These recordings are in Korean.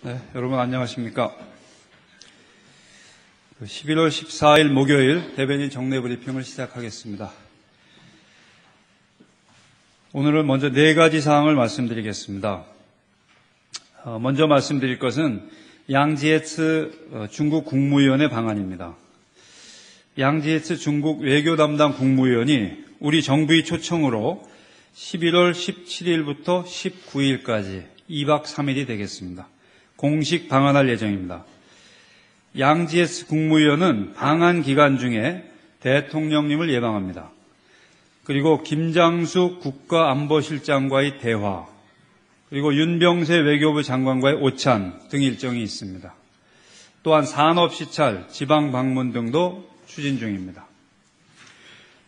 네, 여러분 안녕하십니까. 11월 14일 목요일 대변인 정례 브리핑을 시작하겠습니다. 오늘은 먼저 4가지 사항을 말씀드리겠습니다. 먼저 말씀드릴 것은 양지에츠 중국 국무위원의 방안입니다. 양지에츠 중국 외교 담당 국무위원이 우리 정부의 초청으로 11월 17일부터 19일까지 2박 3일이 되겠습니다. 공식 방한할 예정입니다. 양지에츠 국무위원은 방한 기간 중에 대통령님을 예방합니다. 그리고 김장수 국가안보실장과의 대화, 그리고 윤병세 외교부 장관과의 오찬 등 일정이 있습니다. 또한 산업시찰, 지방방문 등도 추진 중입니다.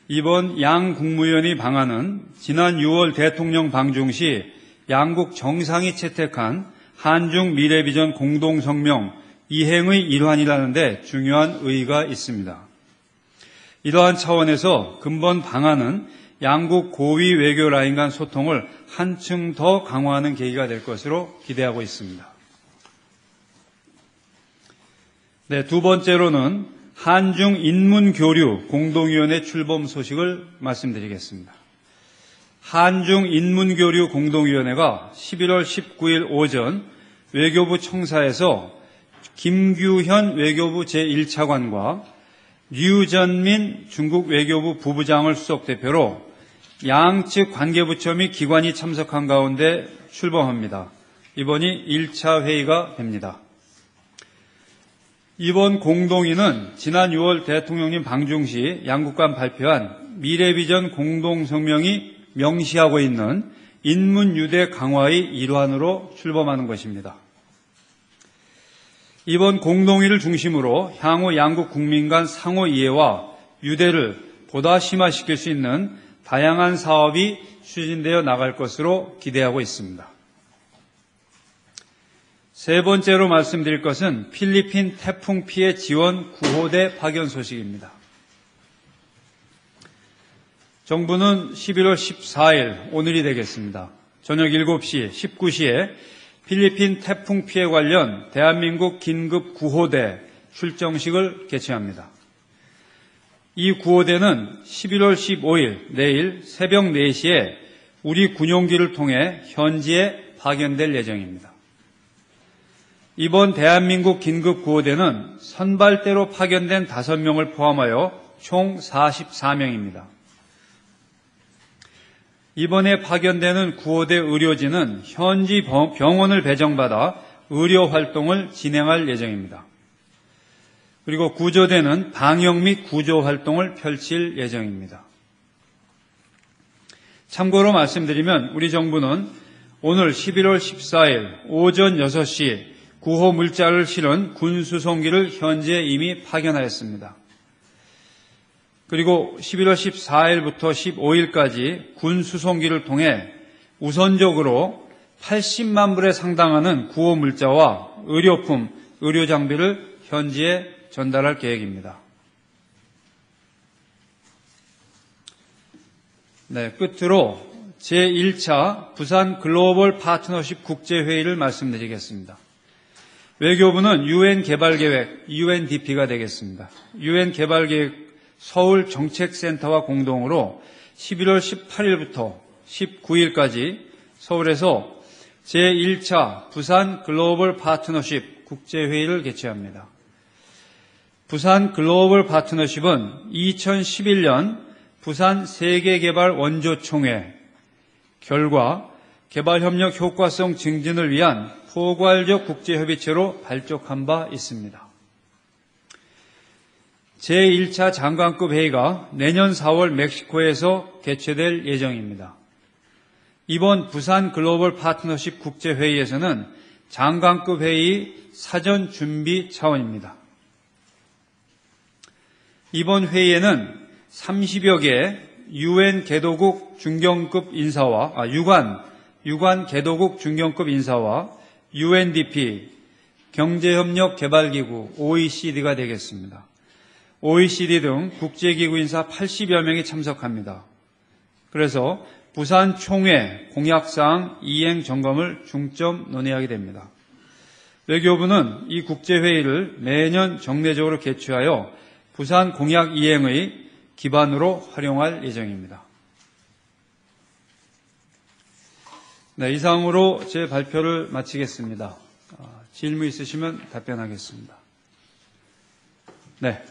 이번 양 국무위원의 방한은 지난 6월 대통령 방중 시 양국 정상이 채택한 한중 미래비전 공동성명 이행의 일환이라는 데 중요한 의의가 있습니다. 이러한 차원에서 근본 방안은 양국 고위 외교 라인 간 소통을 한층 더 강화하는 계기가 될 것으로 기대하고 있습니다. 네, 두 번째로는 한중 인문교류 공동위원회 출범 소식을 말씀드리겠습니다. 한중 인문교류 공동위원회가 11월 19일 오전 외교부 청사에서 김규현 외교부 제1차관과 류전민 중국 외교부 부부장을 수석대표로 양측 관계부처 및 기관이 참석한 가운데 출범합니다. 이번이 1차 회의가 됩니다. 이번 공동위는 지난 6월 대통령님 방중 시 양국 간 발표한 미래비전 공동성명이 명시하고 있는 인문유대 강화의 일환으로 출범하는 것입니다. 이번 공동위를 중심으로 향후 양국 국민 간 상호 이해와 유대를 보다 심화시킬 수 있는 다양한 사업이 추진되어 나갈 것으로 기대하고 있습니다. 세 번째로 말씀드릴 것은 필리핀 태풍 피해 지원 구호대 파견 소식입니다. 정부는 11월 14일, 오늘이 되겠습니다. 저녁 7시, 19시에 필리핀 태풍 피해 관련 대한민국 긴급 구호대 출정식을 개최합니다. 이 구호대는 11월 15일, 내일 새벽 4시에 우리 군용기를 통해 현지에 파견될 예정입니다. 이번 대한민국 긴급 구호대는 선발대로 파견된 5명을 포함하여 총 44명입니다. 이번에 파견되는 구호대 의료진은 현지 병원을 배정받아 의료 활동을 진행할 예정입니다. 그리고 구조대는 방역 및 구조 활동을 펼칠 예정입니다. 참고로 말씀드리면 우리 정부는 오늘 11월 14일 오전 6시 구호 물자를 실은 군수송기를 현지에 이미 파견하였습니다. 그리고 11월 14일부터 15일까지 군 수송기를 통해 우선적으로 80만 불에 상당하는 구호 물자와 의료품, 의료장비를 현지에 전달할 계획입니다. 네, 끝으로 제1차 부산 글로벌 파트너십 국제회의를 말씀드리겠습니다. 외교부는 UN 개발계획, UNDP가 되겠습니다. UN 개발계획 서울정책센터와 공동으로 11월 18일부터 19일까지 서울에서 제1차 부산 글로벌 파트너십 국제회의를 개최합니다. 부산 글로벌 파트너십은 2011년 부산 세계개발 원조총회 결과 개발협력 효과성 증진을 위한 포괄적 국제협의체로 발족한 바 있습니다. 제1차 장관급 회의가 내년 4월 멕시코에서 개최될 예정입니다. 이번 부산 글로벌 파트너십 국제회의에서는 장관급 회의 사전 준비 차원입니다. 이번 회의에는 30여 개 UN 개도국 중견급 인사와 유관 개도국 중견급 인사와 UNDP, 경제협력개발기구 OECD가 되겠습니다. OECD 등 국제기구 인사 80여 명이 참석합니다. 그래서 부산 총회 공약사항 이행 점검을 중점 논의하게 됩니다. 외교부는 이 국제회의를 매년 정례적으로 개최하여 부산 공약 이행의 기반으로 활용할 예정입니다. 네, 이상으로 제 발표를 마치겠습니다. 질문 있으시면 답변하겠습니다. 네.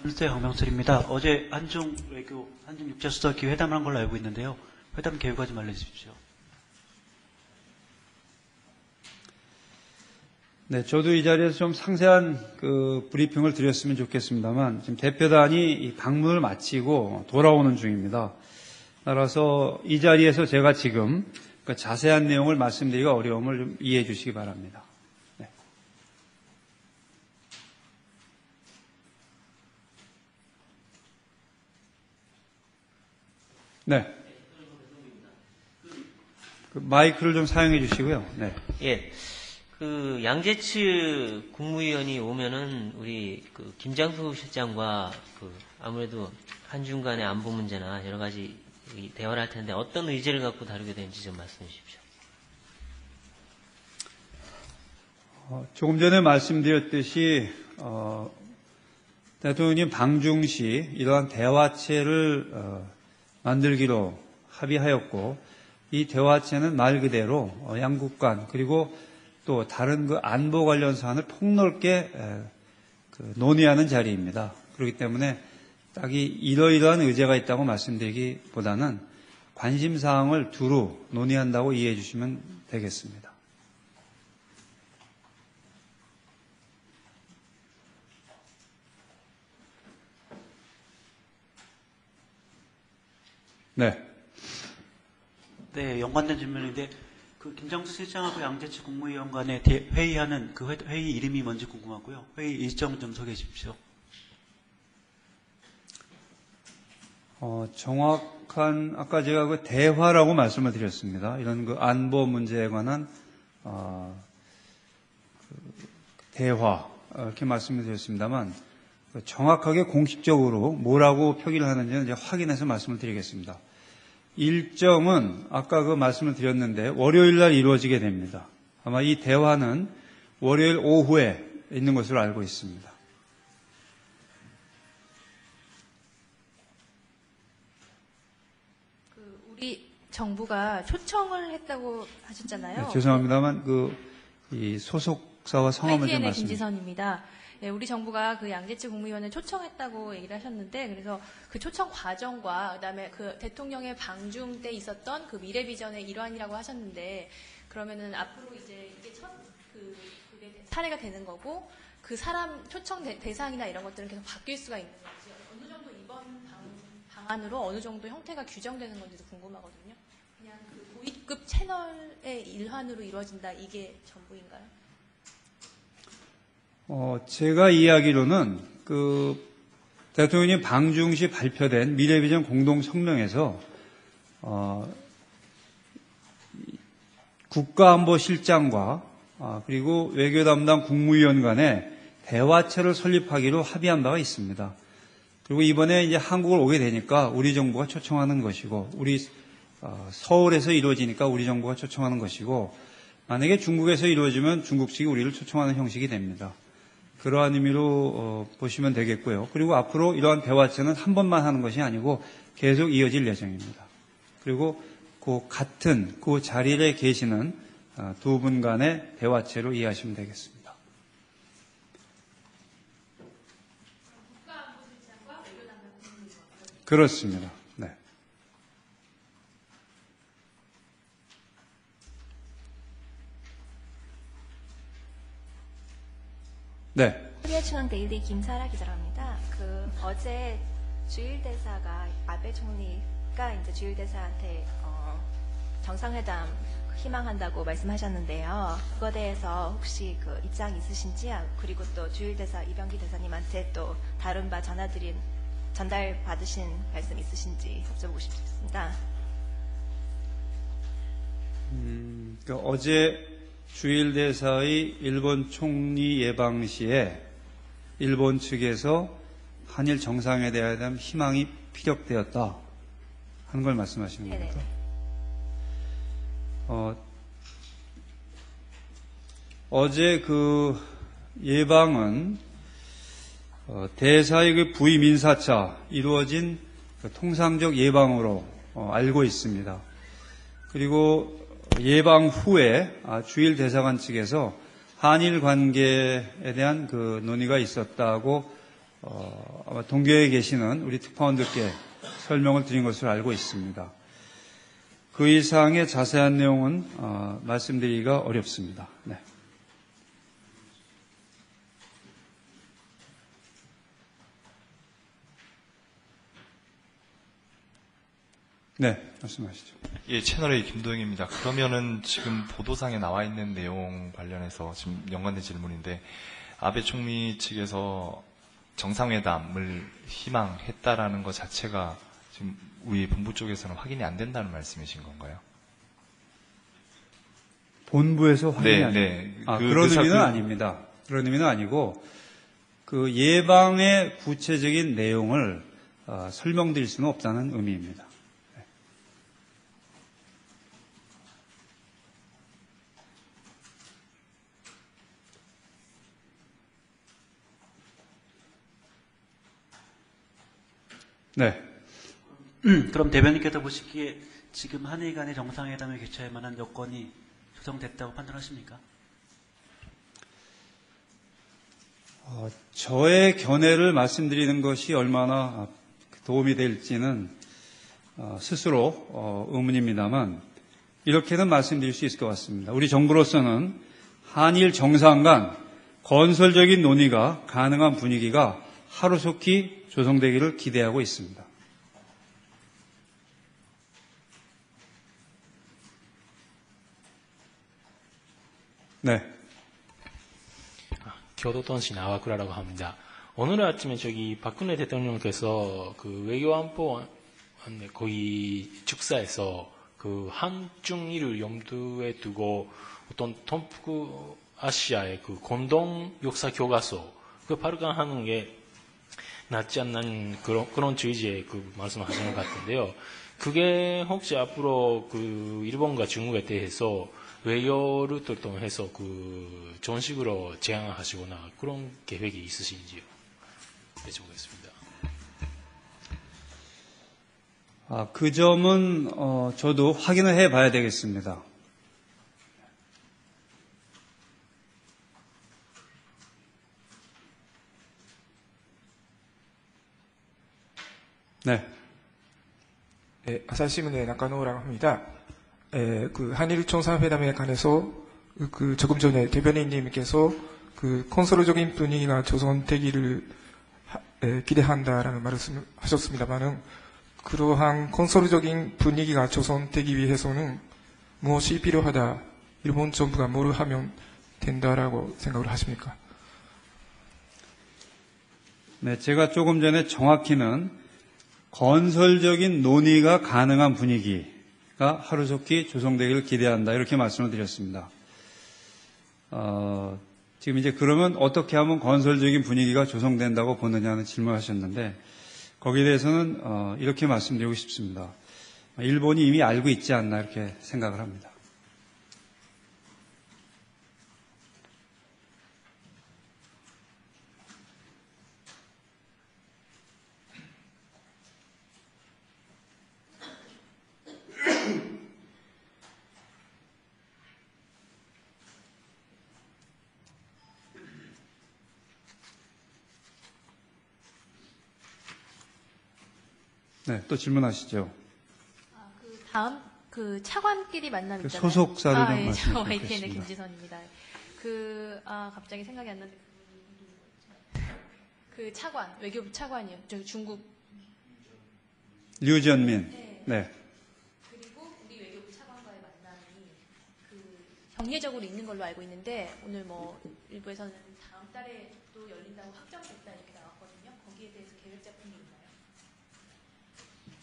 연세 황명철입니다. 어제 한중 외교, 한중 육자수석이 회담을 한 걸로 알고 있는데요. 회담 계획과 좀 알려주십시오. 네, 저도 이 자리에서 좀 상세한 브리핑을 드렸으면 좋겠습니다만, 지금 대표단이 이 방문을 마치고 돌아오는 중입니다. 따라서 이 자리에서 제가 지금 자세한 내용을 말씀드리기가 어려움을 좀 이해해 주시기 바랍니다. 네. 네. 마이크를 좀 사용해 주시고요. 네. 예. 양재츠 국무위원이 오면은 우리 김장수 실장과 아무래도 한중 간의 안보 문제나 여러 가지 대화를 할 텐데 어떤 의제를 갖고 다루게 되는지 좀 말씀해 주십시오. 조금 전에 말씀드렸듯이 대통령님 방중시 이러한 대화체를 만들기로 합의하였고, 이 대화체는 말 그대로 양국 간 그리고 또 다른 안보 관련 사안을 폭넓게 논의하는 자리입니다. 그렇기 때문에 딱히 이러이러한 의제가 있다고 말씀드리기보다는 관심사항을 두루 논의한다고 이해해 주시면 되겠습니다. 네. 네, 연관된 질문인데 김장수 실장하고 양재츠 국무위원 간에 회의하는 그 회의 이름이 뭔지 궁금하고요. 회의 일정 좀 소개해 주십시오. 정확한 아까 제가 대화라고 말씀을 드렸습니다. 이런 안보 문제에 관한 대화 이렇게 말씀을 드렸습니다만, 정확하게 공식적으로 뭐라고 표기를 하는지는 이제 확인해서 말씀을 드리겠습니다. 일정은 아까 말씀을 드렸는데 월요일 날 이루어지게 됩니다. 아마 이 대화는 월요일 오후에 있는 것으로 알고 있습니다. 우리 정부가 초청을 했다고 하셨잖아요. 네, 죄송합니다만 이 소속사와 성함을 좀 말씀해 주세요. 김지선입니다. 네, 우리 정부가 양재츠 국무위원을 초청했다고 얘기를 하셨는데, 그래서 그 초청 과정과 그다음에 대통령의 방중 때 있었던 미래 비전의 일환이라고 하셨는데, 그러면은 앞으로 이제 이게 그게 사례가 되는 거고, 그 사람 초청 대상이나 이런 것들은 계속 바뀔 수가 있는 건지, 어느 정도 이번 방안으로 어느 정도 형태가 규정되는 건지도 궁금하거든요. 그냥 고위급 채널의 일환으로 이루어진다, 이게 전부인가요? 제가 이해하기로는 대통령님 방중시 발표된 미래비전 공동성명에서 국가안보실장과 그리고 외교 담당 국무위원 간에 대화체를 설립하기로 합의한 바가 있습니다. 그리고 이번에 이제 한국을 오게 되니까 우리 정부가 초청하는 것이고, 우리 서울에서 이루어지니까 우리 정부가 초청하는 것이고, 만약에 중국에서 이루어지면 중국 측이 우리를 초청하는 형식이 됩니다. 그러한 의미로 보시면 되겠고요. 그리고 앞으로 이러한 대화체는 한 번만 하는 것이 아니고 계속 이어질 예정입니다. 그리고 같은 자리에 계시는 두 분 간의 대화체로 이해하시면 되겠습니다. 그렇습니다. 네. 네. 코리아중앙 데일리 김사라 기자랍니다. 어제 주일대사가 아베 총리가 이제 주일대사한테 정상회담 희망한다고 말씀하셨는데요. 그거에 대해서 혹시 입장 있으신지, 그리고 또 주일대사 이병기 대사님한테 또 다른 바 전달 받으신 말씀 있으신지 여쭤보고 싶습니다. 어제 주일 대사의 일본 총리 예방 시에 일본 측에서 한일 정상회담 희망이 피력되었다 하는 걸 말씀하시는 겁니까? 어제 그 예방은 대사의 그 부임 인사차 이루어진 그 통상적 예방으로 알고 있습니다. 그리고 예방 후에 주일 대사관 측에서 한일 관계에 대한 그 논의가 있었다고 아마 동교에 계시는 우리 특파원들께 설명을 드린 것으로 알고 있습니다. 그 이상의 자세한 내용은 말씀드리기가 어렵습니다. 네. 네, 말씀하시죠. 예, 채널A 김도영입니다. 그러면은 지금 보도상에 나와 있는 내용 관련해서 지금 연관된 질문인데, 아베 총리 측에서 정상회담을 희망했다라는 것 자체가 지금 우리 본부 쪽에서는 확인이 안 된다는 말씀이신 건가요? 본부에서 확인이 안 네. 그런 의미는 아닙니다. 그런 의미는 아니고 그 예방의 구체적인 내용을 설명드릴 수는 없다는 의미입니다. 네. 그럼 대변인께서 보시기에 지금 한일 간의 정상회담을 개최할 만한 여건이 조성됐다고 판단하십니까? 저의 견해를 말씀드리는 것이 얼마나 도움이 될지는 스스로 의문입니다만 이렇게는 말씀드릴 수 있을 것 같습니다. 우리 정부로서는 한일 정상 간 건설적인 논의가 가능한 분위기가 하루속히 조성되기를 기대하고 있습니다. 네. 교도통신 아와쿠라라고 합니다. 오늘 아침에 박근혜 대통령께서 그 외교안보 거기 축사에서 그 한중일을 염두에 두고 어떤 동북아시아의 그 공동 역사 교과서 그 발간하는 게 낫지 않는 그런 취지의 그 말씀을 하시는 것 같은데요. 그게 혹시 앞으로 그 일본과 중국에 대해서 외교를 통해서 그 정식으로 제안하시거나 그런 계획이 있으신지요? 여쭤보겠습니다. 그 점은 저도 확인을 해봐야 되겠습니다. 네. 네, 아사히신문의 나카노라고 합니다. 그 한일 정상회담에 관해서 조금 전에 대변인님께서 그 콘솔적인 분위기가 조성되기를 기대한다라는 말씀을 하셨습니다만은 그러한 콘솔적인 분위기가 조성되기 위해서는 무엇이 필요하다, 일본 정부가 뭘 하면 된다라고 생각을 하십니까? 네, 제가 조금 전에 정확히는 건설적인 논의가 가능한 분위기가 하루속히 조성되기를 기대한다 이렇게 말씀을 드렸습니다. 지금 이제 그러면 어떻게 하면 건설적인 분위기가 조성된다고 보느냐는 질문하셨는데 거기에 대해서는 이렇게 말씀드리고 싶습니다. 일본이 이미 알고 있지 않나 이렇게 생각을 합니다. 네, 또 질문하시죠. 다음 그 차관끼리 만남 있잖아요. 소속사를 좀 예, 말씀해 YTN의 주시겠습니다. 김지선입니다. 갑자기 생각이 안 나는데 그 차관, 외교부 차관이요. 저기 중국. 류전민. 네. 그리고 우리 외교부 차관과의 만남이 정례적으로 있는 걸로 알고 있는데 오늘 일부에서는 다음 달에 또 열린다고 확정됐다 이렇게 나왔거든요. 거기에 대해서 계획 잡힌 게 있나요?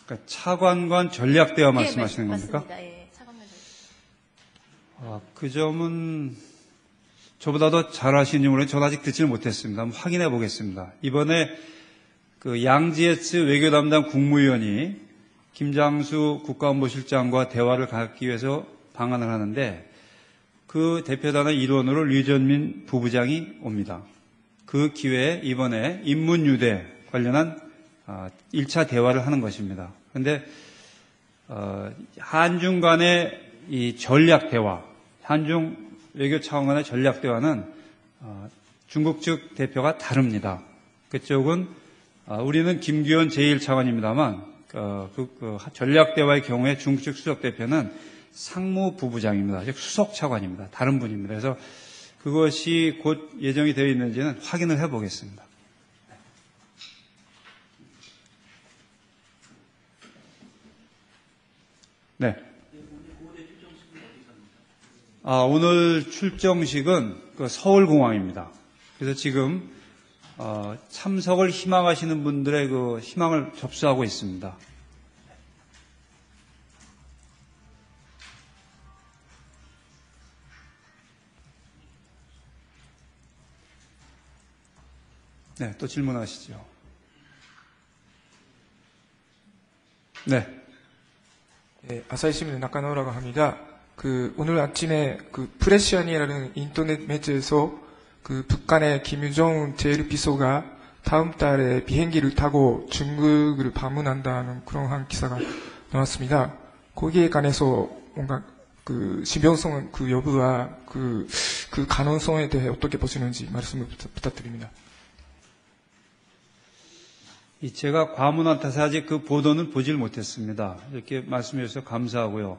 그러니까 차관관 전략대화 말씀하시는 네, 겁니까? 맞습니다. 예, 차관관 전략. 그 점은 저보다 더 잘 아시는지 모르겠는데 저도 아직 듣지를 못했습니다. 한번 확인해 보겠습니다. 이번에 그 양지에츠 외교 담당 국무위원이 김장수 국가안보실장과 대화를 갖기 위해서 방한을 하는데 그 대표단의 일원으로 류전민 부부장이 옵니다. 그 기회에 이번에 인문유대 관련한 1차 대화를 하는 것입니다. 그런데 한중 간의 이 전략 대화, 한중 외교 차원 간의 전략 대화는 중국 측 대표가 다릅니다. 그쪽은 우리는 김규현 제1차관입니다만 전략 대화의 경우에 중국 측 수석 대표는 상무부부장입니다. 즉 수석 차관입니다. 다른 분입니다. 그래서 그것이 곧 예정이 되어 있는지는 확인을 해보겠습니다. 네. 오늘 출정식은 서울공항입니다. 그래서 지금 참석을 희망하시는 분들의 그 희망을 접수하고 있습니다. 네, 또 질문하시죠. 네. 네, 아사히신문 나카노라고 합니다. 오늘 아침에 프레시아니라는 인터넷 매체에서 북한의 김유정 제1비서가 다음 달에 비행기를 타고 중국을 방문한다는 그런 한 기사가 나왔습니다. 거기에 관해서 뭔가 신빙성 여부와 그 가능성에 대해 어떻게 보시는지 말씀을 부탁드립니다. 제가 과문한 탓에 아직 그 보도는 보질 못했습니다. 이렇게 말씀해 주셔서 감사하고요.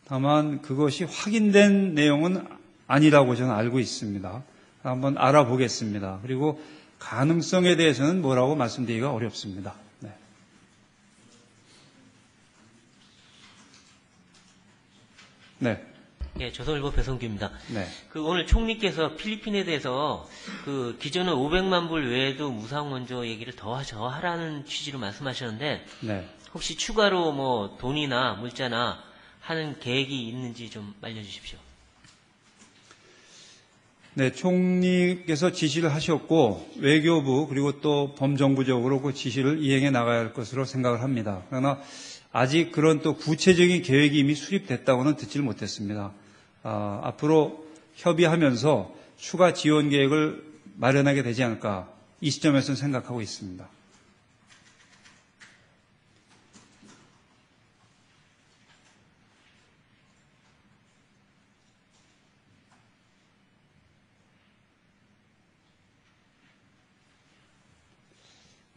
다만 그것이 확인된 내용은 아니라고 저는 알고 있습니다. 한번 알아보겠습니다. 그리고 가능성에 대해서는 뭐라고 말씀드리기가 어렵습니다. 네. 네. 예, 조선일보 배성규입니다. 네. 오늘 총리께서 필리핀에 대해서 기존은 500만 불 외에도 무상 원조 얘기를 더 하라는 취지로 말씀하셨는데, 네. 혹시 추가로 뭐 돈이나 물자나 하는 계획이 있는지 좀 알려주십시오. 네, 총리께서 지시를 하셨고 외교부 그리고 또 범정부적으로 그 지시를 이행해 나가야 할 것으로 생각을 합니다. 그러나 아직 그런 또 구체적인 계획이 이미 수립됐다고는 듣지를 못했습니다. 앞으로 협의하면서 추가 지원 계획을 마련하게 되지 않을까 이 시점에서는 생각하고 있습니다.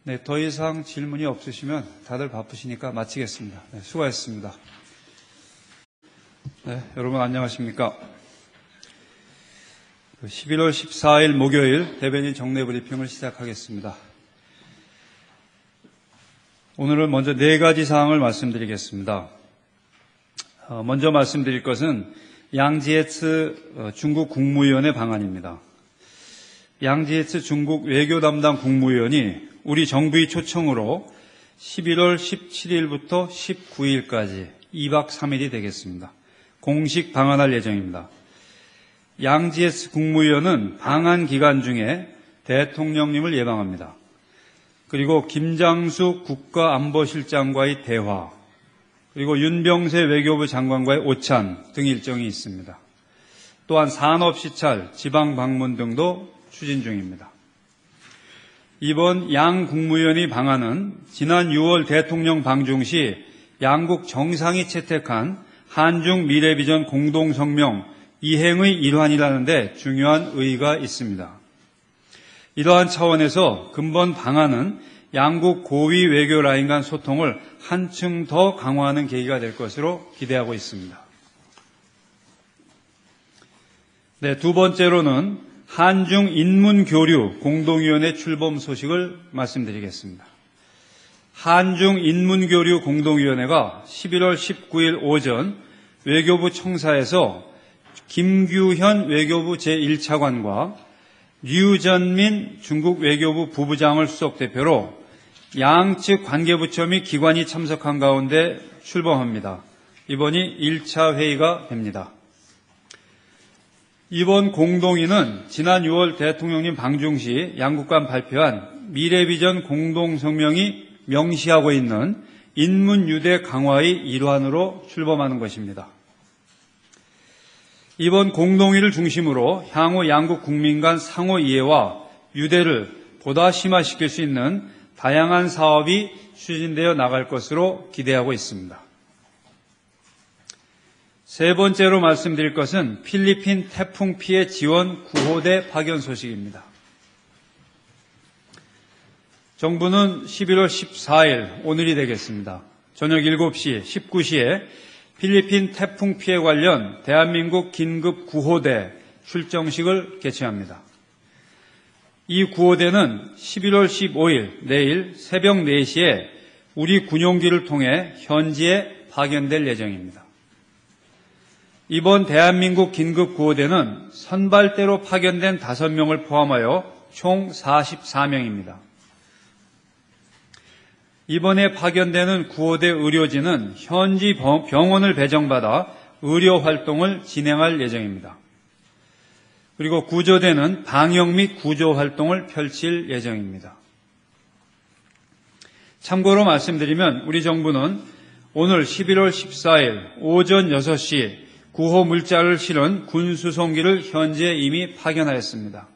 네, 더 이상 질문이 없으시면 다들 바쁘시니까 마치겠습니다. 네, 수고하셨습니다. 네, 여러분 안녕하십니까. 11월 14일 목요일 대변인 정례 브리핑을 시작하겠습니다. 오늘은 먼저 4가지 사항을 말씀드리겠습니다. 먼저 말씀드릴 것은 양지에츠 중국 국무위원의 방안입니다. 양지에츠 중국 외교 담당 국무위원이 우리 정부의 초청으로 11월 17일부터 19일까지 2박 3일이 되겠습니다. 공식 방한할 예정입니다. 양지에츠 국무위원은 방한 기간 중에 대통령님을 예방합니다. 그리고 김장수 국가안보실장과의 대화, 그리고 윤병세 외교부 장관과의 오찬 등 일정이 있습니다. 또한 산업시찰, 지방방문 등도 추진 중입니다. 이번 양 국무위원의 방안은 지난 6월 대통령 방중 시 양국 정상이 채택한 한중 미래비전 공동성명 이행의 일환이라는 데 중요한 의의가 있습니다. 이러한 차원에서 근본 방안은 양국 고위 외교 라인 간 소통을 한층 더 강화하는 계기가 될 것으로 기대하고 있습니다. 네, 두 번째로는 한중 인문교류 공동위원회 출범 소식을 말씀드리겠습니다. 한중 인문교류 공동위원회가 11월 19일 오전 외교부 청사에서 김규현 외교부 제1차관과 류전민 중국 외교부 부부장을 수석대표로 양측 관계부처 및 기관이 참석한 가운데 출범합니다. 이번이 1차 회의가 됩니다. 이번 공동위는 지난 6월 대통령님 방중 시 양국 간 발표한 미래비전 공동성명이 명시하고 있는 인문유대 강화의 일환으로 출범하는 것입니다. 이번 공동회의를 중심으로 향후 양국 국민 간 상호 이해와 유대를 보다 심화시킬 수 있는 다양한 사업이 추진되어 나갈 것으로 기대하고 있습니다. 세 번째로 말씀드릴 것은 필리핀 태풍 피해 지원 구호대 파견 소식입니다. 정부는 11월 14일 오늘이 되겠습니다. 저녁 7시, 19시에 필리핀 태풍 피해 관련 대한민국 긴급 구호대 출정식을 개최합니다. 이 구호대는 11월 15일 내일 새벽 4시에 우리 군용기를 통해 현지에 파견될 예정입니다. 이번 대한민국 긴급 구호대는 선발대로 파견된 5명을 포함하여 총 44명입니다. 이번에 파견되는 구호대 의료진은 현지 병원을 배정받아 의료 활동을 진행할 예정입니다. 그리고 구조대는 방역 및 구조 활동을 펼칠 예정입니다. 참고로 말씀드리면 우리 정부는 오늘 11월 14일 오전 6시 구호 물자를 실은 군수송기를 현지에 이미 파견하였습니다.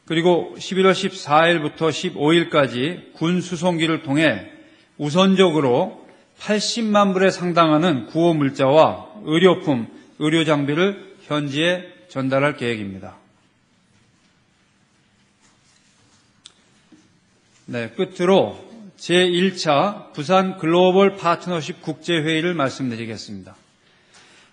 그리고 11월 14일부터 15일까지 군수송기를 통해 우선적으로 80만 불에 상당하는 구호 물자와 의료품, 의료장비를 현지에 전달할 계획입니다. 네, 끝으로 제1차 부산 글로벌 파트너십 국제회의를 말씀드리겠습니다.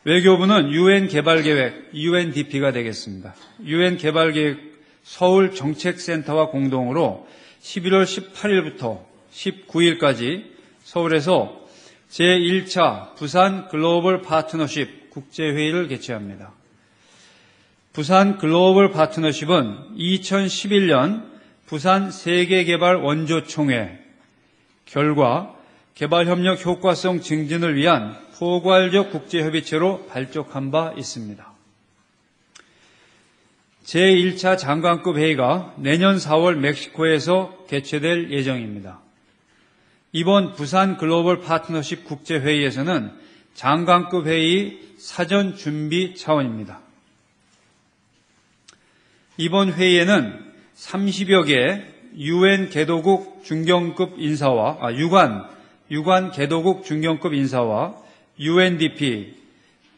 외교부는 UN 개발계획, UNDP가 되겠습니다. UN 개발계획 서울정책센터와 공동으로 11월 18일부터 19일까지 서울에서 제1차 부산 글로벌 파트너십 국제회의를 개최합니다. 부산 글로벌 파트너십은 2011년 부산 세계개발 원조총회 결과 개발협력 효과성 증진을 위한 포괄적 국제협의체로 발족한 바 있습니다. 제1차 장관급 회의가 내년 4월 멕시코에서 개최될 예정입니다. 이번 부산 글로벌 파트너십 국제회의에서는 장관급 회의 사전 준비 차원입니다. 이번 회의에는 30여 개 UN 개도국 중견급 인사와 유관 개도국 중견급 인사와 UNDP,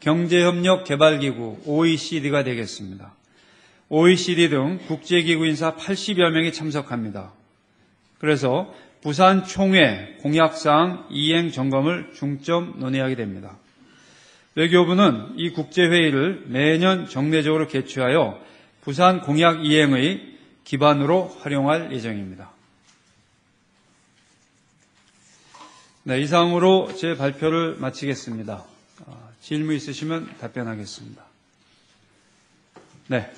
경제협력개발기구 OECD가 되겠습니다. OECD 등 국제기구 인사 80여 명이 참석합니다. 그래서 부산 총회 공약사항 이행 점검을 중점 논의하게 됩니다. 외교부는 이 국제회의를 매년 정례적으로 개최하여 부산 공약 이행의 기반으로 활용할 예정입니다. 네, 이상으로 제 발표를 마치겠습니다. 질문 있으시면 답변하겠습니다. 네,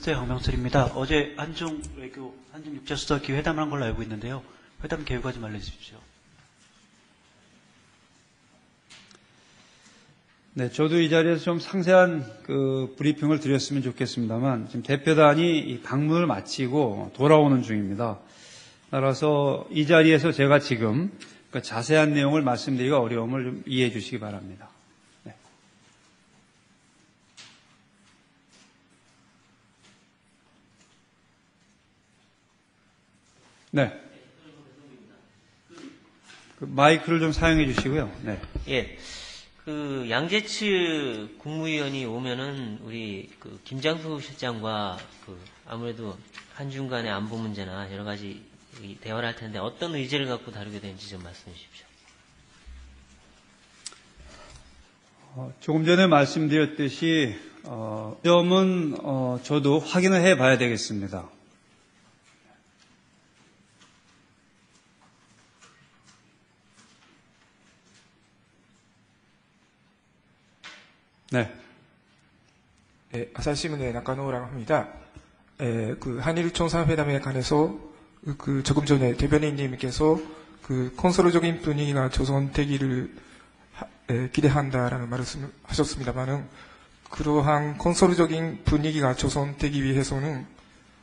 황명철입니다. 어제 한중 외교, 한중 육자수석이 회담을 한 걸로 알고 있는데요. 회담 계획 좀 알려주십시오. 네, 저도 이 자리에서 좀 상세한 브리핑을 드렸으면 좋겠습니다만 지금 대표단이 이 방문을 마치고 돌아오는 중입니다. 따라서 이 자리에서 제가 지금 자세한 내용을 말씀드리기가 어려움을 좀 이해해 주시기 바랍니다. 네. 네. 마이크를 좀 사용해 주시고요. 네. 예. 양재츠 국무위원이 오면은 우리 김장수 실장과 아무래도 한중 간의 안보 문제나 여러 가지 대화를 할 텐데 어떤 의제를 갖고 다루게 되는지 좀 말씀해 주십시오. 조금 전에 말씀드렸듯이 점은 저도 확인을 해봐야 되겠습니다. 네. 네, 아사히신문의 나카노라고 합니다. 한일 정상회담에 관해서 조금 전에 대변인님께서 건설적인 분위기가 조성되기를 기대한다라는 말씀을 하셨습니다만은 그러한 건설적인 분위기가 조성되기 위해서는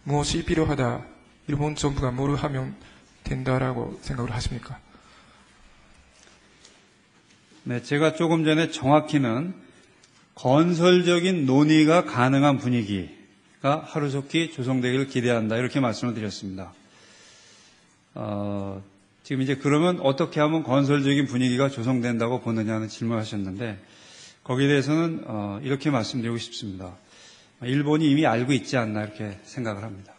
무엇이 필요하다, 일본 정부가 뭘 하면 된다라고 생각을 하십니까? 네, 제가 조금 전에 정확히는 건설적인 논의가 가능한 분위기가 하루속히 조성되기를 기대한다, 이렇게 말씀을 드렸습니다. 지금 이제 그러면 어떻게 하면 건설적인 분위기가 조성된다고 보느냐는 질문하셨는데, 거기에 대해서는 이렇게 말씀드리고 싶습니다. 일본이 이미 알고 있지 않나, 이렇게 생각을 합니다.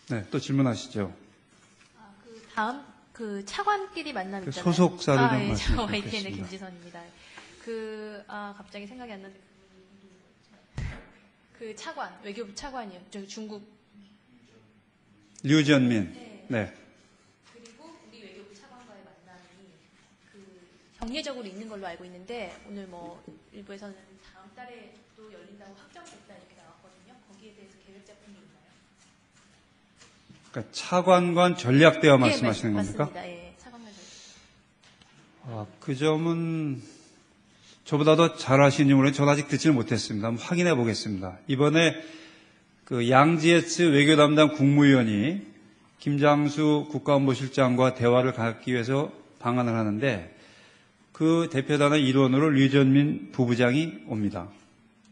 네, 또 질문하시죠. 다음 그 차관끼리 만남 그 있잖아요. 소속사를 좀 예, 말씀해 저 YTN의 주시겠습니다. 김지선입니다. 갑자기 생각이 안 나는데 그 차관, 외교부 차관이요. 저 중국. 류전민. 네. 그리고 우리 외교부 차관과의 만남이 정례적으로 있는 걸로 알고 있는데, 오늘 뭐 일부에서는 다음 달에 또 열린다고 확정됐다 이렇게 나왔거든요. 거기에 대해서 계획 잡힌 게 있나요? 그러니까 차관 전략대화 말씀하시는 겁니까? 맞습니다. 예, 차관과 전략. 그 점은 저보다 더 잘 아시는지 모르겠는데 저도 아직 듣지를 못했습니다. 한번 확인해 보겠습니다. 이번에 그 양지에츠 외교 담당 국무위원이 김장수 국가안보실장과 대화를 갖기 위해서 방한을 하는데, 그 대표단의 일원으로 류전민 부부장이 옵니다.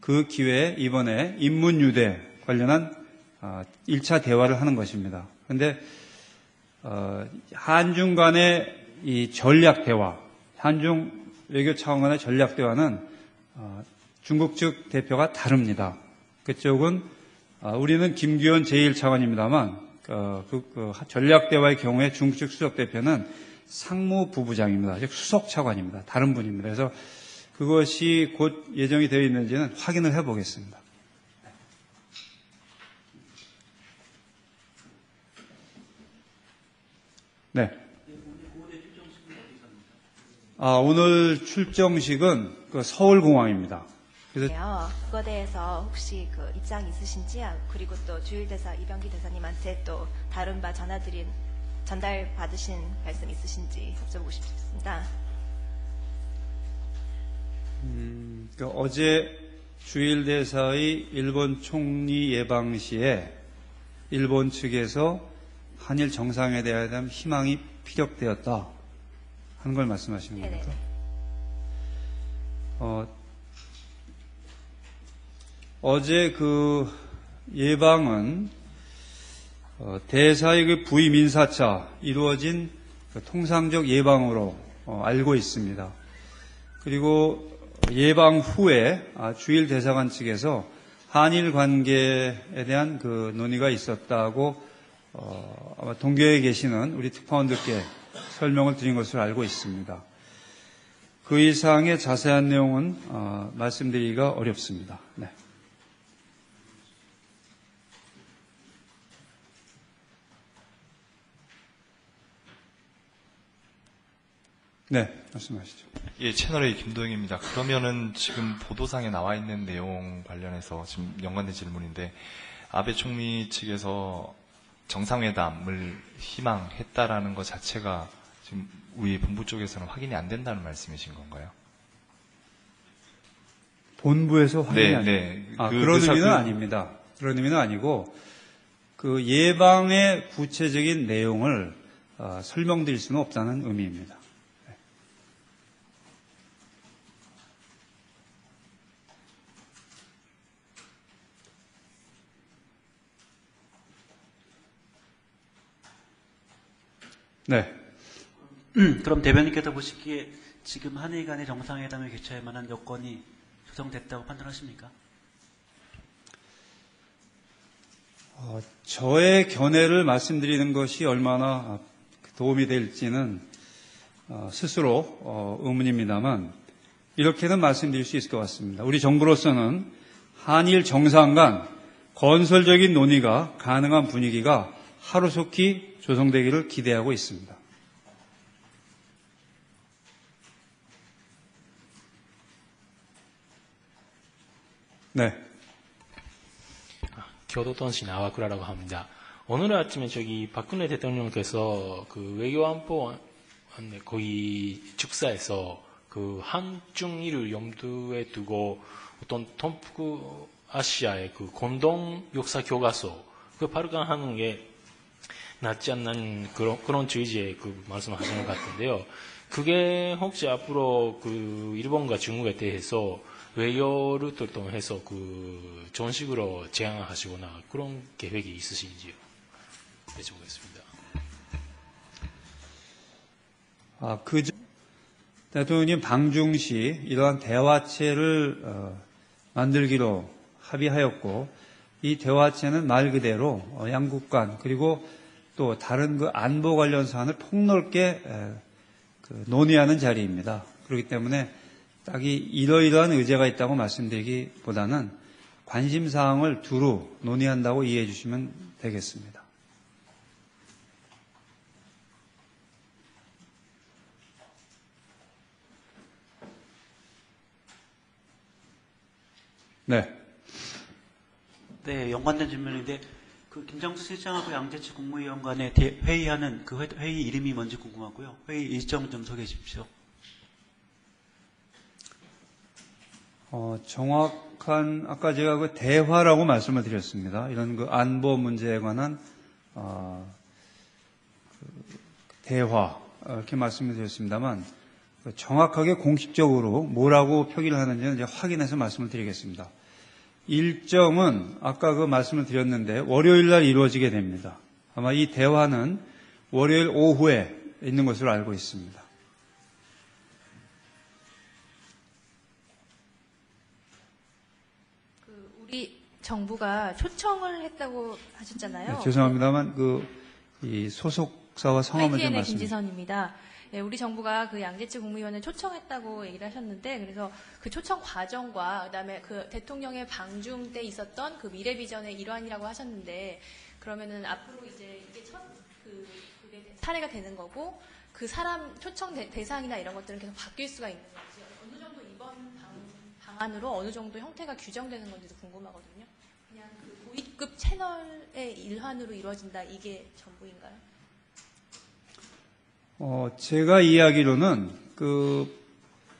그 기회에 이번에 인문유대 관련한 1차 대화를 하는 것입니다. 그런데 한중 간의 이 전략 대화, 한중 외교 차원 간의 전략 대화는 중국 측 대표가 다릅니다. 그쪽은 우리는 김규현 제1차관입니다만 전략 대화의 경우에 중국 측 수석 대표는 상무부부장입니다. 즉 수석 차관입니다. 다른 분입니다. 그래서 그것이 곧 예정이 되어 있는지는 확인을 해보겠습니다. 네. 오늘 출정식은 그 서울공항입니다. 그래서 그거에 대해서 혹시 그 입장 있으신지, 그리고 또 주일대사 이병기 대사님한테 또 다른 바 전달 받으신 말씀 있으신지 여쭤보고 싶습니다. 어제 주일 대사의 일본 총리 예방 시에 일본 측에서 한일 정상회담에 대한 희망이 피력되었다 하는 걸 말씀하시는 겁니까? 어제 그 예방은 대사의 그 부임 인사차 이루어진 그 통상적 예방으로 알고 있습니다. 그리고 예방 후에 주일 대사관 측에서 한일 관계에 대한 그 논의가 있었다고 아마 동교에 계시는 우리 특파원들께 설명을 드린 것으로 알고 있습니다. 그 이상의 자세한 내용은 말씀드리기가 어렵습니다. 네. 네, 말씀하시죠. 예, 채널A 김도영입니다. 그러면은 지금 보도상에 나와 있는 내용 관련해서 지금 연관된 질문인데, 아베 총리 측에서 정상회담을 희망했다라는 것 자체가 지금 우리 본부 쪽에서는 확인이 안 된다는 말씀이신 건가요? 본부에서 확인이 안 네. 그런 의미는 아닙니다. 그런 의미는 아니고, 그 예방의 구체적인 내용을 설명드릴 수는 없다는 의미입니다. 네. 그럼 대변인께서 보시기에 지금 한일 간의 정상회담을 개최할 만한 여건이 조성됐다고 판단하십니까? 저의 견해를 말씀드리는 것이 얼마나 도움이 될지는 스스로 의문입니다만, 이렇게는 말씀드릴 수 있을 것 같습니다. 우리 정부로서는 한일 정상 간 건설적인 논의가 가능한 분위기가 하루속히 조성되기를 기대하고 있습니다. 네. 교도통신 아와쿠라라고 합니다. 오늘 아침에 저기 박근혜 대통령께서 그 외교안보 거기 축사에서 그 한중일을 염두에 두고 어떤 동북아시아의 그 공동 역사 교과서 그 발간하는 게 낫지 않는 그런 취지의 그 말씀을 하시는 것 같은데요. 그게 혹시 앞으로 그 일본과 중국에 대해서 외교 루트를 통해서 그 정식으로 제안하시거나 그런 계획이 있으신지요? 여쭤보겠습니다. 대통령님 방중 시 이러한 대화체를 만들기로 합의하였고, 이 대화체는 말 그대로 양국 간 그리고 또 다른 그 안보 관련 사안을 폭넓게 논의하는 자리입니다. 그렇기 때문에 딱히 이러이러한 의제가 있다고 말씀드리기보다는 관심 사항을 두루 논의한다고 이해해 주시면 되겠습니다. 네. 네, 연관된 질문인데 그 김장수 실장하고 양재치 국무위원 간에 회의하는 그 회의 이름이 뭔지 궁금하고요. 회의 일정 좀 소개해 주십시오. 정확한 아까 제가 그 대화라고 말씀을 드렸습니다. 이런 그 안보 문제에 관한 대화 이렇게 말씀을 드렸습니다만 정확하게 공식적으로 뭐라고 표기를 하는지는 이제 확인해서 말씀을 드리겠습니다. 일정은 아까 그 말씀을 드렸는데 월요일 날 이루어지게 됩니다. 아마 이 대화는 월요일 오후에 있는 것으로 알고 있습니다. 우리 정부가 초청을 했다고 하셨잖아요. 네, 죄송합니다만 이 소속사와 성함을 좀 YTN의 말씀해 주세요. 김지선입니다. 네, 우리 정부가 그 양재치 국무위원을 초청했다고 얘기를 하셨는데, 그래서 그 초청 과정과 그다음에 그 대통령의 방중 때 있었던 그 미래 비전의 일환이라고 하셨는데, 그러면은 앞으로 이제 이게 그게 사례가 되는 거고, 그 사람 초청 대상이나 이런 것들은 계속 바뀔 수가 있는 건지, 어느 정도 이번 방안으로 어느 정도 형태가 규정되는 건지도 궁금하거든요. 그냥 그 고위급 채널의 일환으로 이루어진다, 이게 전부인가요? 제가 이야기로는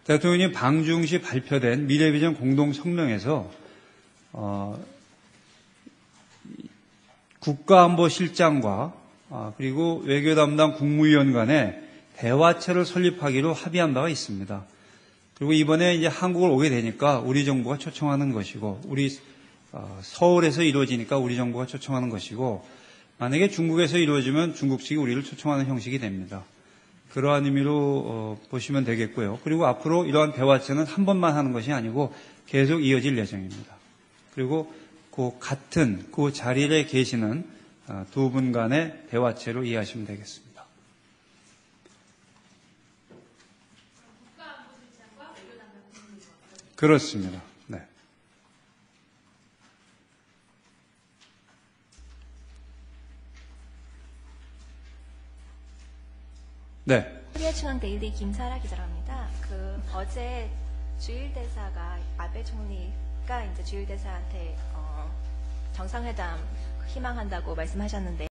대통령님 방중 시 발표된 미래비전 공동성명에서 국가안보실장과 그리고 외교 담당 국무위원 간에 대화체를 설립하기로 합의한 바가 있습니다. 그리고 이번에 이제 한국을 오게 되니까 우리 정부가 초청하는 것이고, 우리 서울에서 이루어지니까 우리 정부가 초청하는 것이고, 만약에 중국에서 이루어지면 중국 측이 우리를 초청하는 형식이 됩니다. 그러한 의미로 보시면 되겠고요. 그리고 앞으로 이러한 대화체는 한 번만 하는 것이 아니고 계속 이어질 예정입니다. 그리고 같은 그 자리에 계시는 두 분 간의 대화체로 이해하시면 되겠습니다. 그렇습니다. 네. 네. 코리아중앙 데일리 김사라 기자랍니다. 어제 주일 대사가 아베 총리가 이제 주일 대사한테 정상회담 희망한다고 말씀하셨는데.